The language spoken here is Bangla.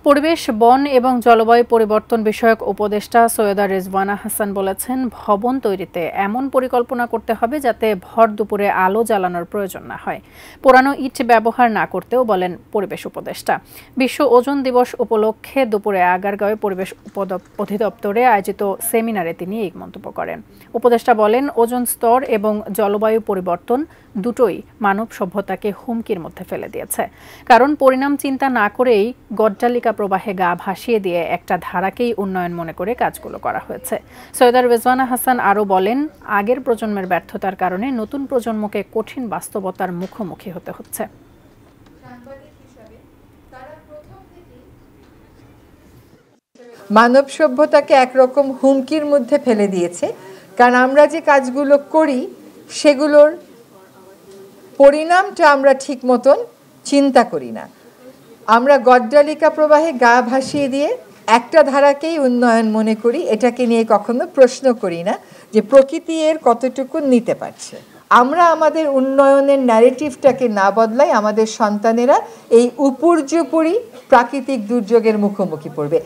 পরিবেশ, বন এবং জলবায়ু পরিবর্তন বিষয়ক উপদেষ্টা সৈয়দা রেজওয়ানা হাসান বলেছেন, ভবন তৈরিতে এমন পরিকল্পনা করতে হবে যাতে ভর দুপুরে আলো জ্বালানোর প্রয়োজন না হয়। পুরানো ইট ব্যবহার না করতেও বলেন পরিবেশ উপদেষ্টা। বিশ্ব ওজোন দিবস উপলক্ষে দুপুরে আগারগাঁওয়ে পরিবেশ অধিদপ্তরে আয়োজিত সেমিনারে তিনি এই মন্তব্য করেন। উপদেষ্টা বলেন, ওজোন স্তর এবং জলবায়ু পরিবর্তন দুটোই মানব সভ্যতাকে হুমকির মধ্যে ফেলে দিয়েছে। কারণ পরিণাম চিন্তা না করেই গড্ডালিকা প্রবাহে গা ভাসিয়ে দিয়ে একটা ধারাকেই উন্নয়ন মনে করে কাজগুলো করা হয়েছে। সৈয়দা রেজওয়ানা হাসান আরও বলেন, আগের প্রজন্মের ব্যর্থতার কারণে নতুন প্রজন্মকে কঠিন বাস্তবতার মুখোমুখি হতে হচ্ছে। মানব সভ্যতাকে একরকম হুমকির মধ্যে ফেলে দিয়েছে, কারণ আমরা যে কাজগুলো করি সেগুলোর পরিণামটা আমরা ঠিক মতন চিন্তা করি না। আমরা গড্ডালিকা প্রবাহে গা ভাসিয়ে দিয়ে একটা ধারাকেই উন্নয়ন মনে করি, এটাকে নিয়ে কখনো প্রশ্ন করি না যে প্রকৃতি এর কতটুকু নিতে পারছে। আমরা আমাদের উন্নয়নের ন্যারেটিভটাকে না বদলাই আমাদের সন্তানেরা এই উপর্যুপরি প্রাকৃতিক দুর্যোগের মুখোমুখি পড়বে।